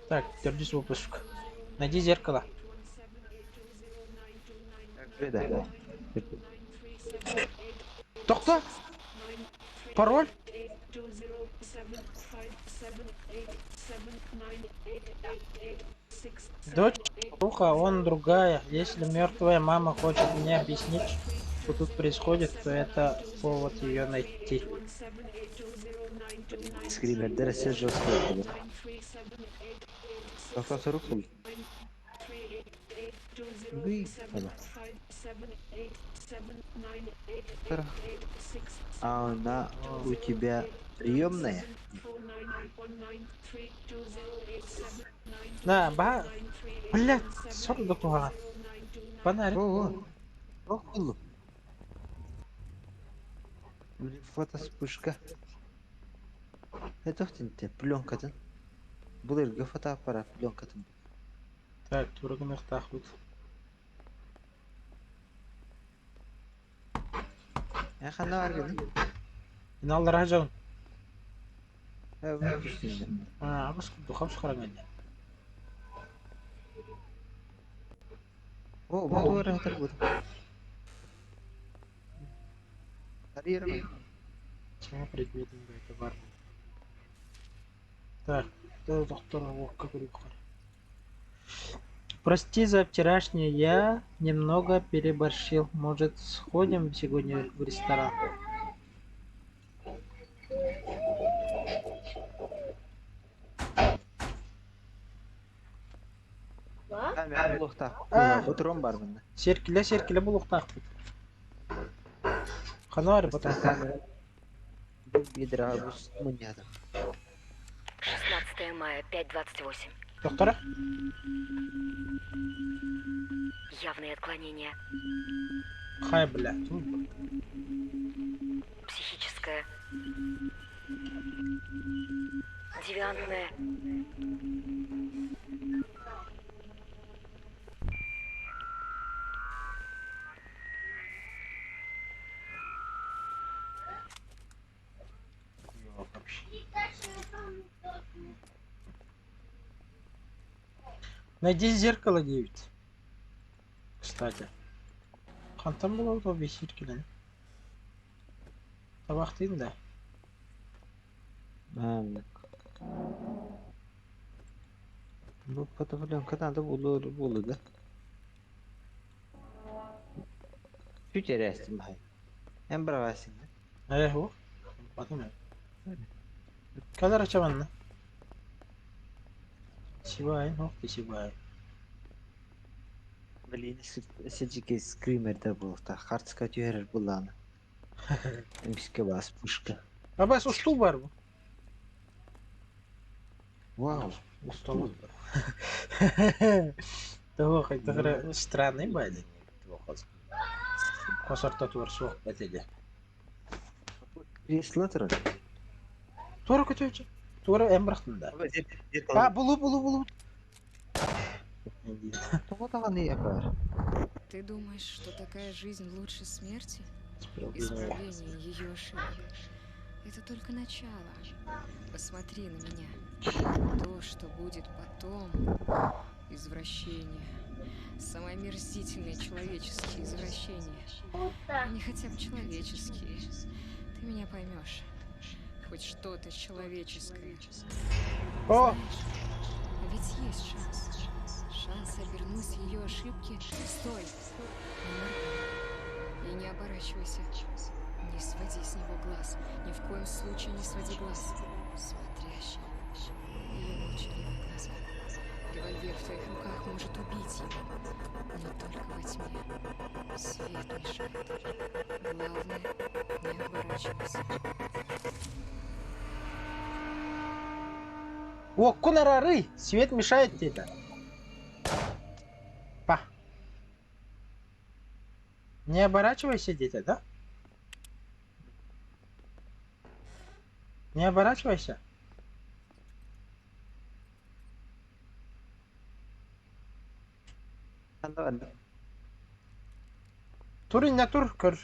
Так, 400 выпуск. Найди зеркало. Buraya. Токто? Пароль? Дочь Руха, он другая. Если мертвая мама хочет мне объяснить, что тут происходит, то это повод ее найти. Screamer derece жестко. Doktor soru kul. Гы. Ладно. А она у тебя приемная? Да, блядь, 40 туган. Фонарик. Ого. Охулу. Фотоспышка. Это ты пленка-то. Бұл елге фотоаппарат пленка-то. Так, турган тахут. Я хана бар гені. Иналдыра жон. Өз күштіңді. Абыс духам шықыран. О, бұл туар атыр бұл. Карьера. Чего предметом это бар. Так, доктор Вовка Грюха. Прости за вчерашнее, я немного переборщил. Может, сходим сегодня в ресторан? Мен блокта. Отыром бар мында. Серкеле булуктак. Ханар потом. Бедра бус муньяда. 16 мая, 5:28. Доктора? Явные отклонения. Хай, бля. Психическое. Девиантное. Найди зеркало 9. Кстати. Хантам было то бесиркелен. Табактын да. Bu fotoğrafın da bulur da. Şu resim hay. Hem bırakasın. ايه هو بعطينا كذا رشبنا شواي وقت شواي Блин, сиджики скример был, так хардска тюрер была. Эмске вас пушка. а бас устул барбу Вау, устул того хоть тагыра странный байли косарта тур сук бетеде кресло тұрыр. тура көтөчү тура эмбрахтында булу Тоғытаған не бар? Ты думаешь, что такая жизнь лучше смерти? Исправление ее ошибок. Это только начало. Посмотри на меня. То, что будет потом, извращение. Самые омерзительные человеческие извращения. Они хотя бы человеческие. Ты меня поймешь. Хоть что-то человеческое. О! Знаешь, а ведь есть шанс. Шанс обернуть ее ошибки. Стой! Не моргай. И не оборачивайся. Не своди с него глаз. Ни в коем случае не своди глаз. Смотрящий. Ее молчаливые глаза. Револьвер в твоих руках может убить его. Но только во тьме. Свет мешает. Главное, не оборачивайся. О, кунарары! Свет мешает тебе. Па. Не оборачивайся, дитя, да? Не оборачивайся. Тур инне тур, көр.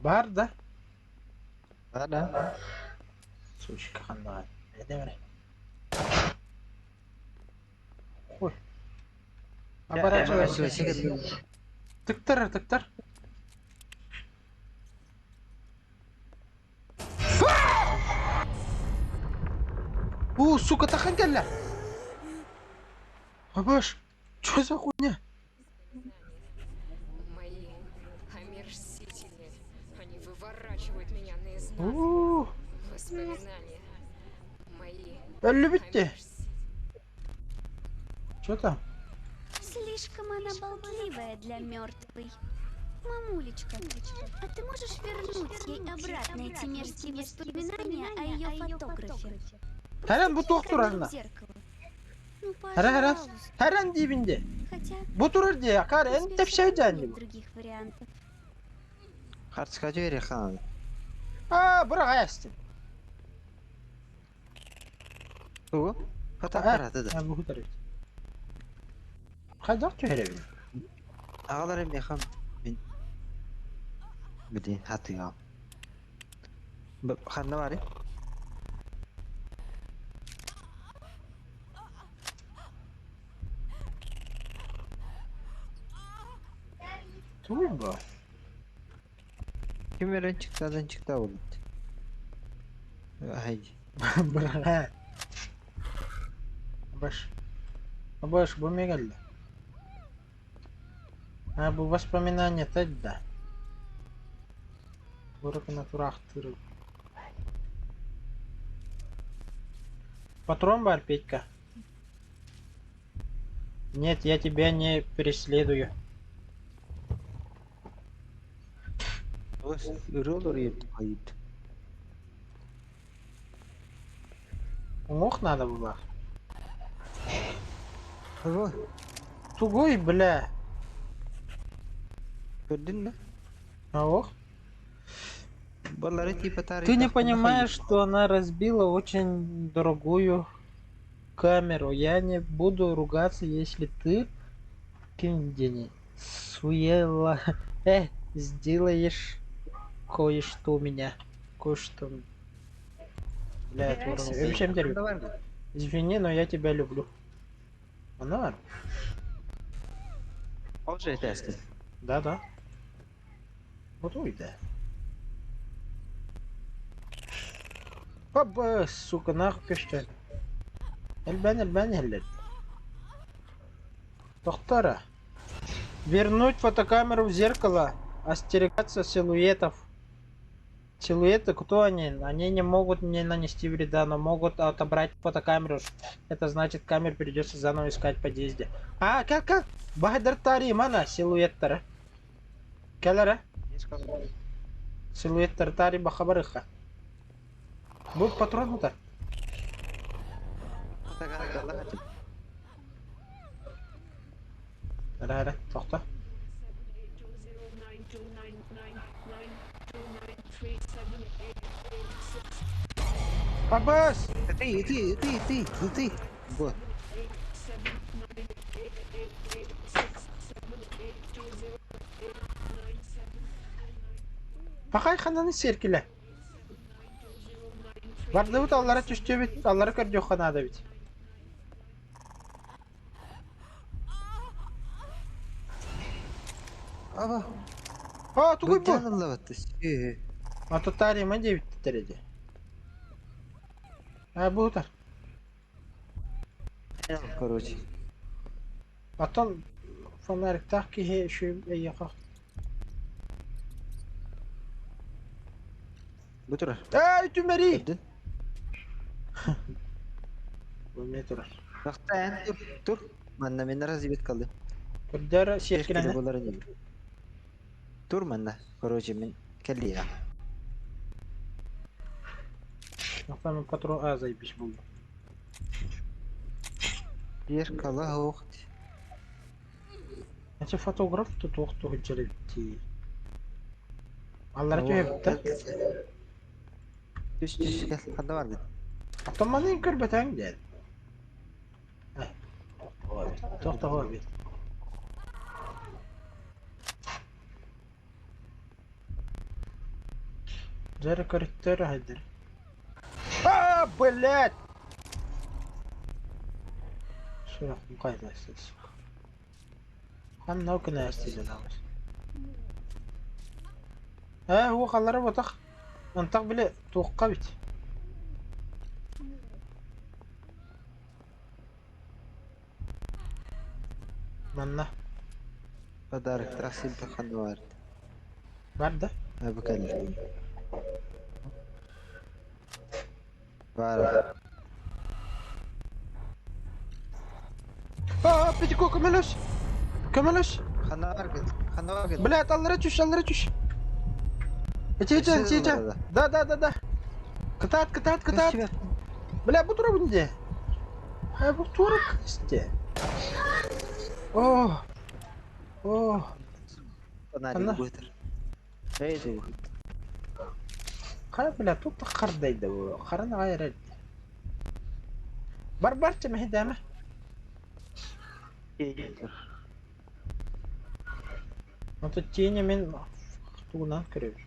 Бар да? Да. Сучка ханна. Эдемре. Ой. Оборачивайся. Тыктыр, тыктыр. Сука, тахангелля. Абаш, что за хуйня? Мои омерзительные. Они выворачивают меня наизнанку. Воспоминания. Мои Любите? омерзительные. Что там? Слишком она болтливая для мертвой. Мамулечка, а ты можешь вернуть ей обратно эти мерзкие воспоминания о ее фотографе? Харан bu doktor anla. Зеркало. Ну, Харан, пожалуйста. Харан dibinde. Хотя Bu durur diye akar en у tepşe тебя нет canlı. других вариантов. Карточка жібер хан. Bırak ayasın. Тугу? Фотоаппарат да. Bu kadar. Kaydak çörevi. Ағалар еме хан. Мен білейін хатыға. Ханна бар е? Tuğba. Кемерден шықта болады. Haydi. Bırak. Баш, bu ne geldi? Bu воспоминания тогда. Вырок на турахтыры. Патрон бар, Петька? Нет, я тебя не преследую. Ürü olur yerді қайыд. Умох надо было. Ого, Тугой, бля. көрдің бе? Ох. Балары типа тарих. Ты не понимаешь, что она разбила очень дорогую камеру. Я не буду ругаться, если ты Киндини суела. Сделаешь кое-что у меня. Кое-что. Бля, это уровень. Вообще, извини, но я тебя люблю. Она? Ол же тесті. Да. Вот уйда. Опа, сука, нахуй пещер. Эльбен. Доктора. Вернуть фотокамеру в зеркало. Остерегаться силуэтов. Силуэты, кто они? Они не могут мне нанести вреда, но могут отобрать фотокамеру. Это значит, камеру придется заново искать в подъезде. Как? Бахадар тари, мана силуэттары. Келлера? Силуэттары тари бахабарыха. Бұл патрон мұта? Әрі, тоқта. Абас! Ты. Вот. Бақай қананы серкілі. Барды бұт, аллара түште бет, аллара көрді қанада бет. Аба. Тугой бұл. Жанымла баттыс. Атутари ма девит тереде. Бұл ұтар. Короче. Атон фонарик так ки şu яқа. Bu тұрар. Тюмери! Көрдің? Бұл не тұрар. Бақта тұр. Манна мен разведет қалды. Көрдері серкілені. Тур манна. Короче, мен келді я. Нақтамын патрон заебись болды. Зеркало оқты. Әнсе фотограф тут оқты хүлчері бітті. Аллара түйе бітті. Түс, кәл. Қанда бар бет. Атоманын көрбет әң дәді. Тоқта ғой бет. Жары коридор хайдыр. А, блядь! Шурақ қайда істейсіз? Мынау кінә істейді намыз. О қалары отақ. Антақ біле тоққа бит. Манна. Подарок тахсил таханды бар. Бар да? Бакалли. Бар. Петико, көмелөш! Көмелөш! Хана бар. Блядь, аллара чуш. Ече. Да. Кытат. Бля, bu туры bunde. Bu туры işte. Oh. Фонарик бутер. Ейди. Қара бля, тут қардайды bu. Қараны ғайыр. Бар чеме дәме. Вот тени мен туғынан көріп.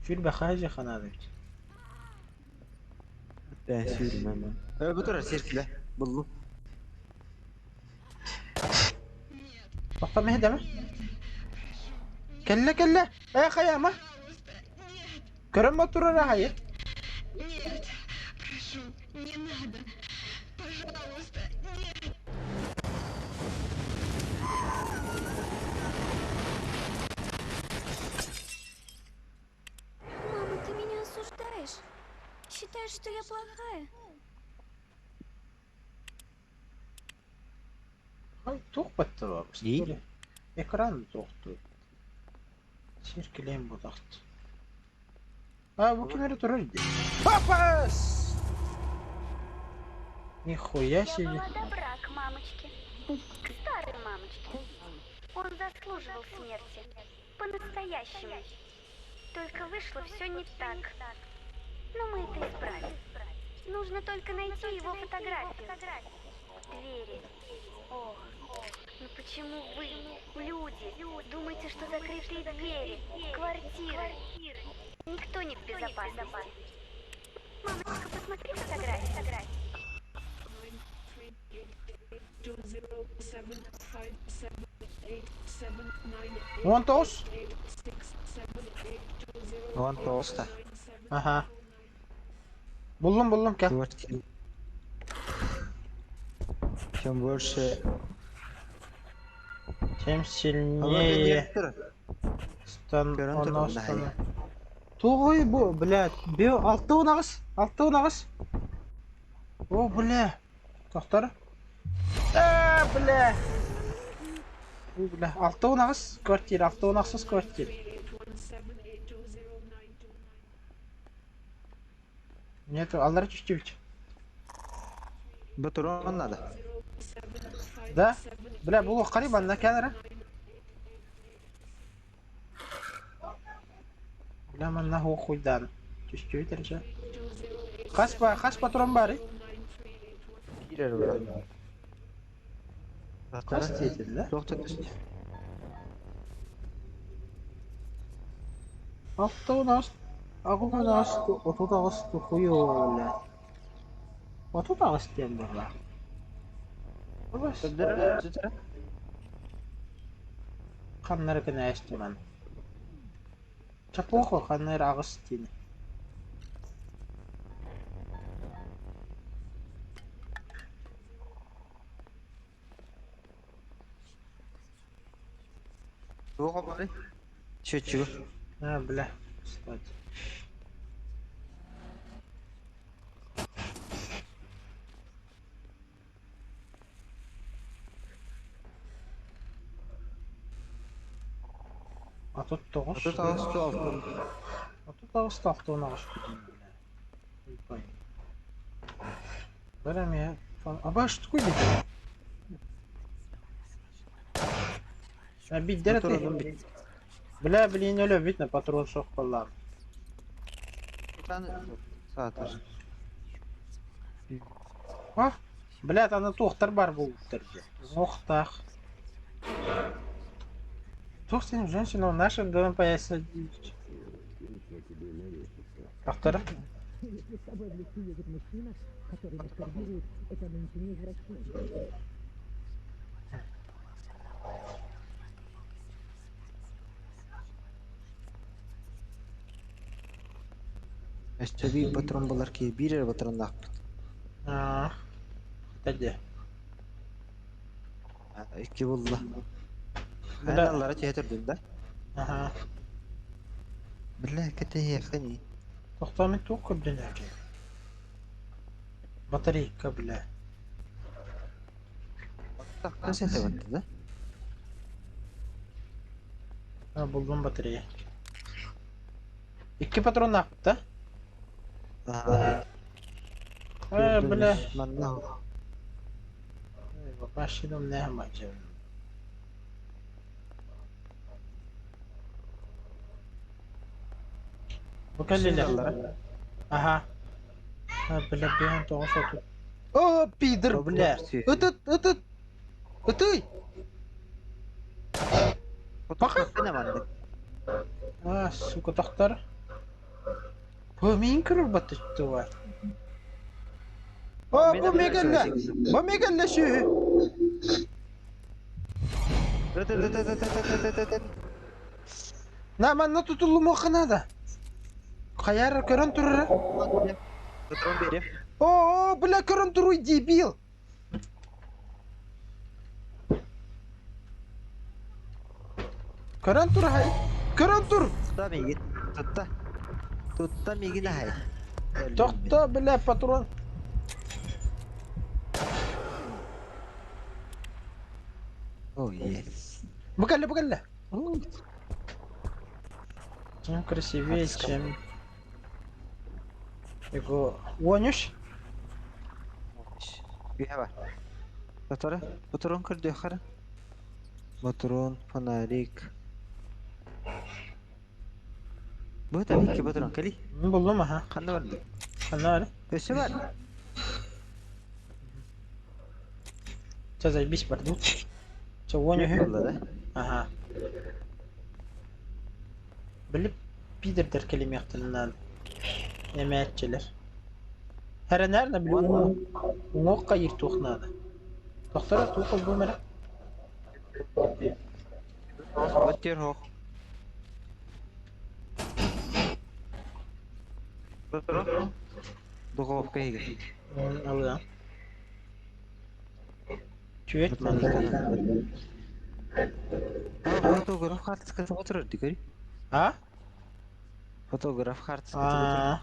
Фил бахажи ханады. Ben sürmem. Bu taraf sirkle. Buldum. Bak mı deme? Kelle. Kıyama. Görün motoru hayır. Мама, ты меня осуждаешь? Считаешь, что я плохая? Ay toq battı var. İyi. Ekran toqtu. Sirkeleyin bu taxt. Bu kimleri dururdu? Папас! Нихуя Я себе. была добра к мамочке. К старой мамочке. Он заслуживал смерти. По-настоящему. Только вышло все не так. Но мы это исправим. Нужно только найти его фотографию. Двери. Ох, ну почему вы, люди, думаете, что закрытые двери, квартиры? Никто не в безопасности. Мамочка, посмотри фотографии. Вон тоз? Вон толста. Ага. Buldum gel. Чем больше... Тем сильнее становится. Тугой bu, блядь. Altta unağız. О, бля. Тоқтар. Бля. Бля, altta unağız kvartira, altta unağsız kvartira. Нету, аллара чуть-чуть. Батурон надо. Да? Бля, бұл қариб анда кәдірі. Бля, манна хуй хуйдан. Чуть-чуть дәржа. Қас патрон бары? Кирер бар. Қас дейді, да? Жоқты көсті. Altta unağız. Ağıl unağız. Otu dağız. Tuhuyu öyle. Otu dağız diyen burada. Söndürür. Қаннары кіне әшті мен. Чапуқы қаннары ағыз дейін. Оға бары. Счетчигі. Бля. Кстати. А тут тоғыз. Тут ағыз туалды. А тут ағыз тақты оны ағыз көтін. Бля. Бәрәм я. Аба, что такое дейді? Бит дәрәті. Бля, блин, өлі битні патрон шоқ балам. Саатыр. Бля, аны тоқтар бар бұл түрде. Оқтақ. Кто с этим женщиной в нашем доме появится? Доктор? Эстеби патрон булар ки бирер патрон нах. Где? Ики булла. Бля. Ана аллара театрдын да. Ага. Бля, кете яхани. Тоқтамай тоқ дүниеге. Батарейка, бля. Такта сете батты да. Buldum bataryayı. 2 patron yaptı. Bля. Манна. Başladım ne yapacağım? Bu kalleler. Aha. Bля, ben de olsa tut. O pidir bля. Ötüt. Ötüy. Баха не манды. Сука, доктор. Bu minker batıştı var. Bu megalla şu. Namanna tutulum o kanada. Kayar körün durur. Патрон берем. Bля körün duruy debil. Körün dur hay. Körün dur. Тутта миги. Тутта. Тутта миги да хай. Doktor bля patron. О, yes. Букалля. Чем красивее, чем его вонюш. Бихава. Патрон кыр дөхара. Патрон, фонарик. Bu tabii ki patron kali. Buldum aha. Kandı vardı. Kanlar. Köşe var. Что заебись, пардон. Что, воню? Vallahi. Ага. Bilip pidirdir kelime yaptığından. Yemeğetçiler. Her nerede biliyor musun? Onu kayır tuğnadı. Doktora tuğul bu mera. Batıyor ho. Patron. Dugov kayıgı. Alıyorum. Tüyet mi? Fotoğraf kartı oturur dikari. Ha? Fotoğraf kartı Aa.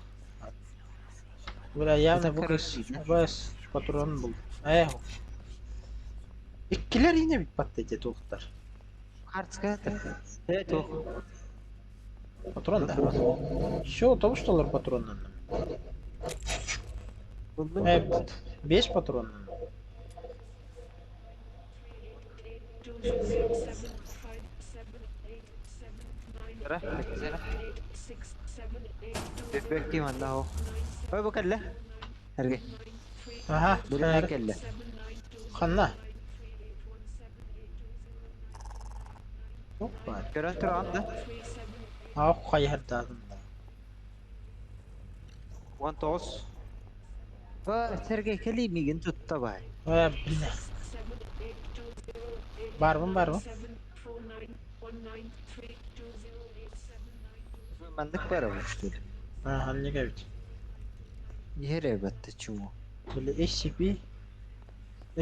Bura явно bu Это kız. красиво. Bas patron bul. İkkiler yine bir patlayacak doktor. Kartı. Evet o. Patron da. Şu otobüs dolar patronun. Buldum. Evet. 5 patronun. Tara, bekle. Bekle valla o. Oy bu kelle. Herge. Aha. Bu ne kelle? Kanna. Çok var. Görüntü andı. Kayar dağında. Vantos. Sergey keli migin tutta bay. Bile. Var mı? Mandık para uçtu. Halde gavit. Yere battı çumu. Böyle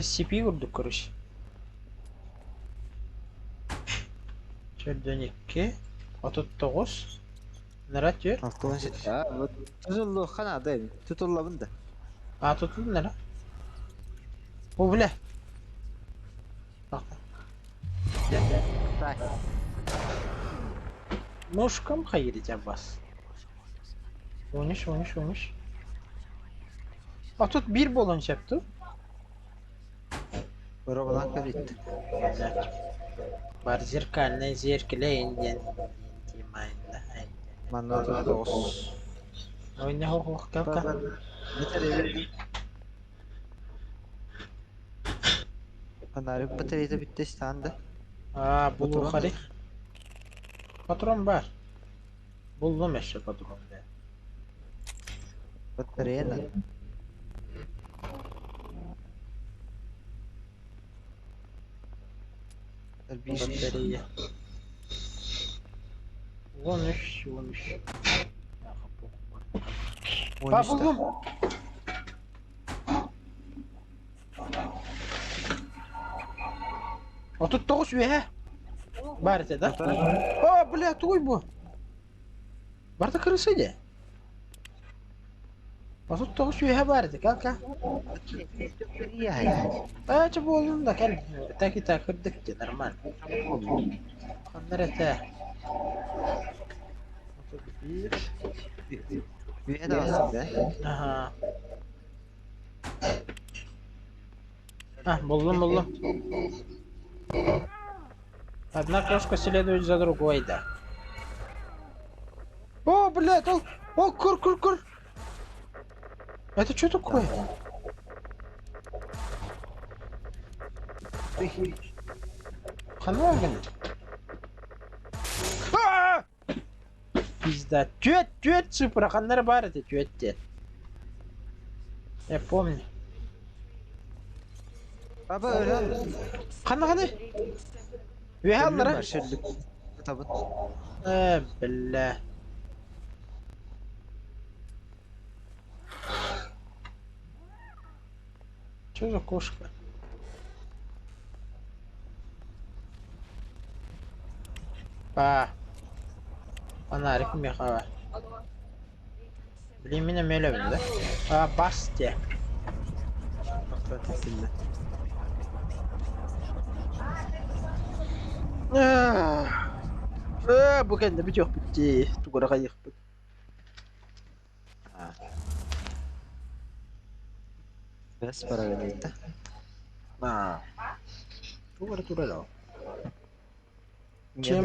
SCP vurduk kuruş. Şöyle dönük ki. 39. Nere diyor? Altı bu tuzullu kanadayım. Tutulla bunda. Tutuldu nere? Bu bile. Bak. Tay. Nuşkam hayırca bas. Oynuş. Tut bir bolonç yaptı. Buradan kalit. Var zirkalne zirkleyin. Manada dos. Oyna hukuk kapka. Fanarik bataryada bitti standı. Bu Oturan yukarı. Patron var. Buldum eşe patron diye. Батарея. Batarya. 13, 13. Ha buldum. Отут 9 üye. Барте, да? О, бля, твой бу. Барта крысыде. Отут 9 üye bardı kanka. Çabuk oldum da gel. Taki takırdık ki normal. Kanlar ete. 31. Üye de alsın be. Ага. Buldum. Одна кошка следует за другой, да. О, блядь, о, кур. Это что такое? Ханваген. Пизда. Тюет, цифра, ханнар бар это тюетте. Я помню. Baba öyle al. Хана. Вигаллара. Şöyle tabii. Бля. Что за кошка? Фонарик меха. Блин, меня мелевин, да? Басте. Bukan tapi jauh putih. Tu gua kayak. Bes para ganita. Nah. Tu loh. Чем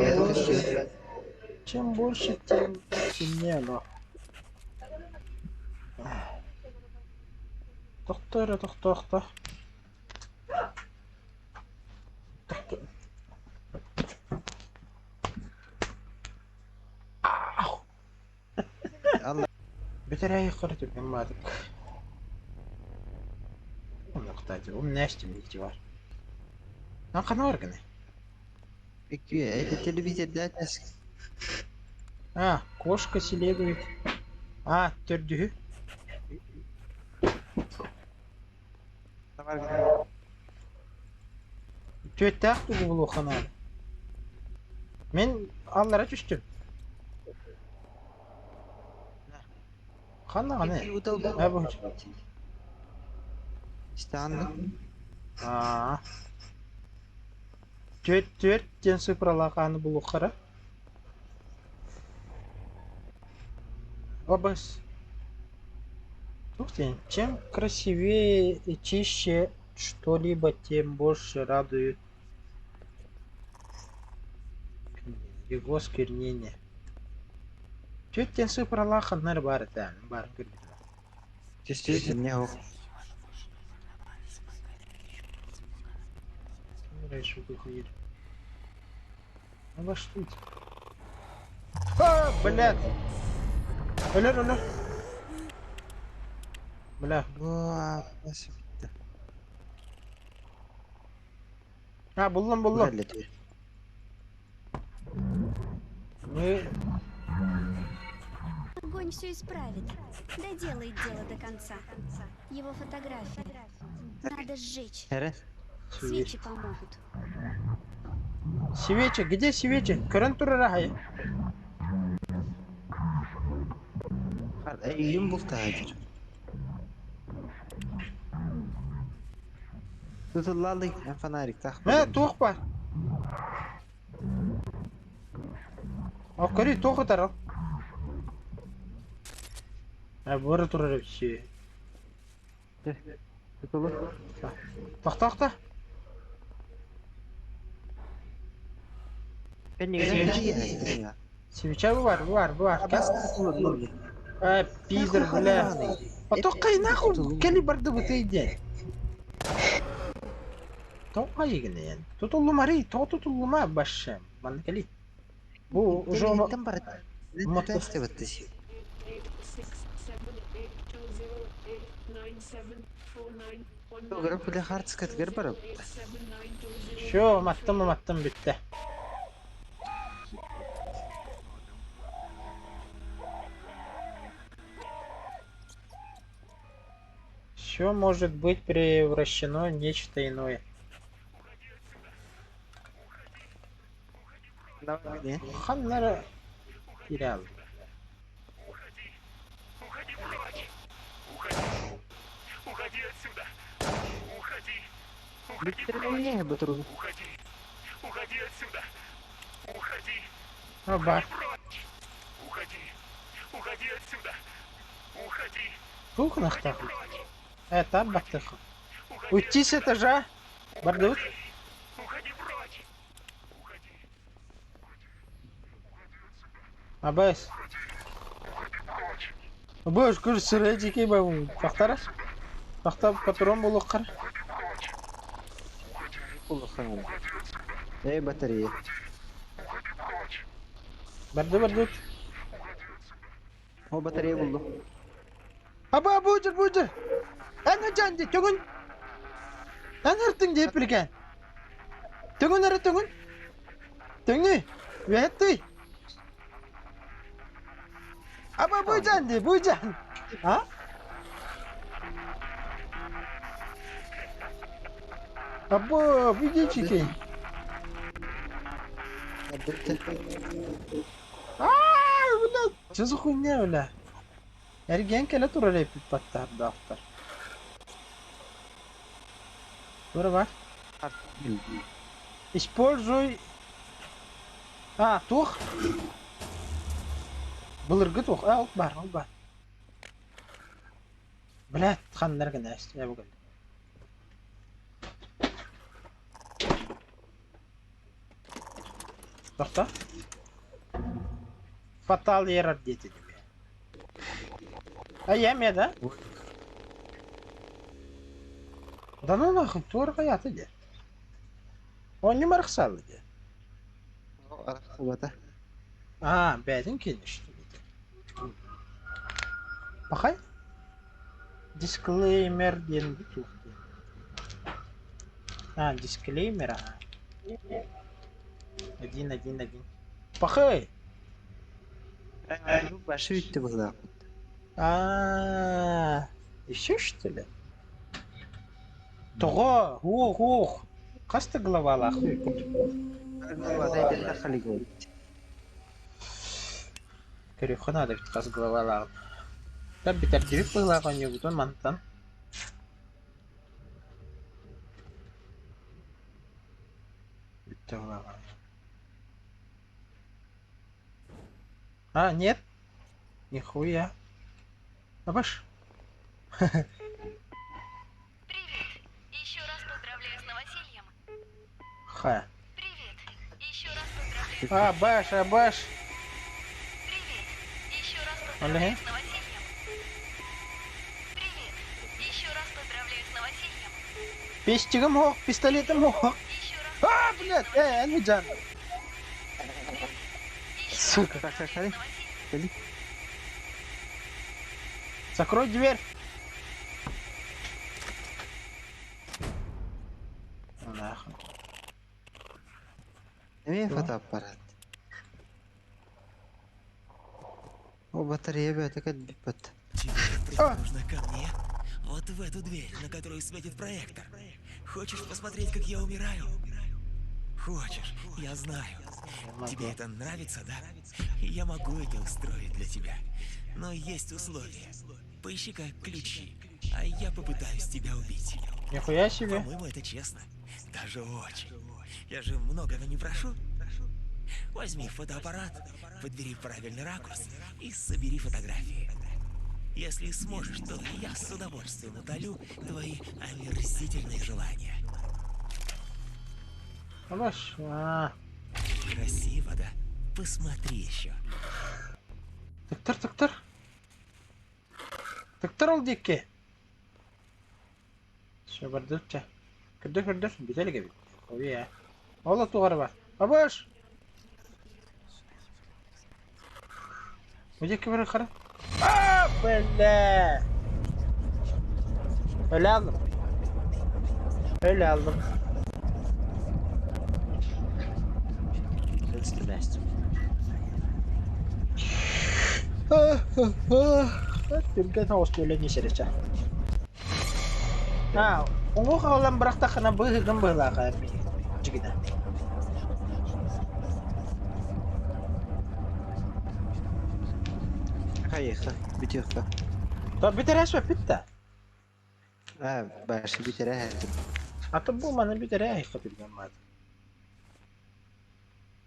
Чем больше, тем сильнее оно. Тохта. Allah. Батарея خرجت من مالك. Кстати, у меня стимулити var. Kanka органы. Peki это телевизор да тас. Кошка следует. Төрдү. Төттәк тугу булу хана. Мен аллара түштүм. Хана гана. Бу. İşte anladım. Тен цифралағаны бұл қара. Обыс. Чем красивее и чище что-либо, тем больше радует его сквернение. Тен цифралағаны бар, да, бар. Действительно, не ох. Раньше выходит. Во что это? Блядь! Öler. Бля. Nasıl bitti? Buldum. Hallediyor. Огонь все исправит. Доделает дело до конца. Его фотографии надо сжечь. Eren. Свечи помогут. Свечи? Где свечи? Körüntü rahayı. Yumruk da hayır. Tutullalı en fanarik tak. Тоқ бар. Көрі тоқы тарал. Бұры тұрар все. Tutulur. Тоқта. Ben ne güzel ya. Свеча бар. Пидор, бля. Тоқай нахуй, калибрді бұтайден. Тоқай егіне енді. Тұтылы мари, тұтылы ма башым. Маны кәли. Bu уже Интернеттен бар. Мото. Тесте баттыш. Görüp bile hardskate gör barab. Şu mattım bitti. Все может быть превращено в нечто иное. Ne? Ханнара терял. Bitirmeye batırın. Оба. Тух нахтаху. Это баттыху. Уйти с этажа. Бардут. Абайс. Абайс, курс сырайчики бабу. Фахтарас. Фахта патрон булуккар. Улухан. Ey batarya. Бардут. O batarya buldu. Аба, бужыр. Аны жанды, түгін. Аңыртың деп білген. Түгін әрі түгін. Түгіні. Вәтті. Аба, бужан. А? Аба, видичики. Bitti. Блядь, что за хуйня, бля? Эрген келе тура лепит баттар дафтар. Тура бар. Используй... тух. Былыргы тух. Ол бар. Блядь, хандар гына я бүгін. Тоқта. Фатал ерар дети тебе. Я да? Да ну нахуй, туарға яты де. Он не марқсалы де. Бата. Бәдің келішті дейді. Бақай? Дисклеймер денді туқты. Дисклеймер, Один. Бақай! Başı bitti burada. Еще что ли? Того, ох. Қасты главалы ахуй. Vaday bir takhalı oldu. Көріқі надо бит қас главалы ағып. Тап битер дирек бағлаған не бұтын мантан. Битті бағлаған. Нет. Нихуя. Абаш. Привет. Еще раз поздравляю с новосельем. Привет. Еще раз поздравляю. Абаш. Привет. Еще раз поздравляю Ага. с новосельем. Привет. Еще раз поздравляю с новосельем. Пестигім оқ, пистолетім оқ. Еще раз Блядь, Әнуджан. Сука. Kaçak hadi. Закрой дверь. Нахуй. Ne fotoaparat? O batarya bir atak bir pat. Тебе нужно ко мне? Вот в эту дверь, на которую светит проектор. Хочешь посмотреть, как я умираю? Хочешь, я знаю. Тебе это нравится, да? Я могу это устроить для тебя. Но есть условия. Поищи-ка ключи, а я попытаюсь тебя убить. Нихуя себе. По-моему, это честно. Даже очень. Я же многого не прошу. Возьми фотоаппарат, подбери правильный ракурс и собери фотографии. Если сможешь, то я с удовольствием утолю твои омерзительные желания. Абаш. Красиво, да? Посмотри еще. Тыктыр. Тыктыр ол декке. Все, бардырча. Кірді. Бетелі кебет. Ой, Ола туғары бар. Абаш. Где камера? Бля. Öyle aldım. Öyle aldım. Üstüleştim. Türkiye hoş öyle nişeriçe. Ha, onu kalan bıraktı kana bıhıgın bıhla kayıp. Cigide. Hayır, bitiyor. Tabi bir teres ve bitti. Ha, başı bitire herdim. Hatta bu bana bir tere ayıkı bilmem vardı.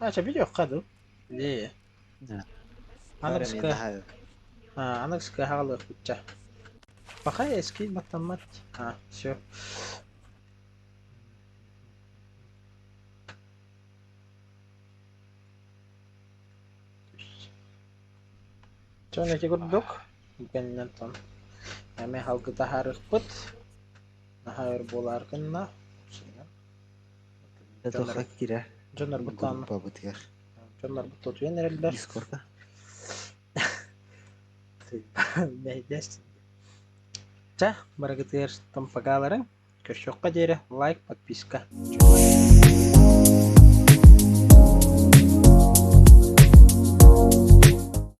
Aça bir yok kadın. İyi. Ha. Anık Sıkı. sıkı. Ha, anık sıkı havalı bütçe. Bakay eski matematik. Ha, şu. Sonraki kurduk. Benden tam. Hemen halkı da harıkpıt. Nahayır bolar kınna. Doka girer. Canlar butan. Grupa bitiyor. Canlar bu tutuyor nereler? Discord'a. Ne dersin? Cah, barang itu ya, tempat kalian. Ke shock aja deh, like, подписка.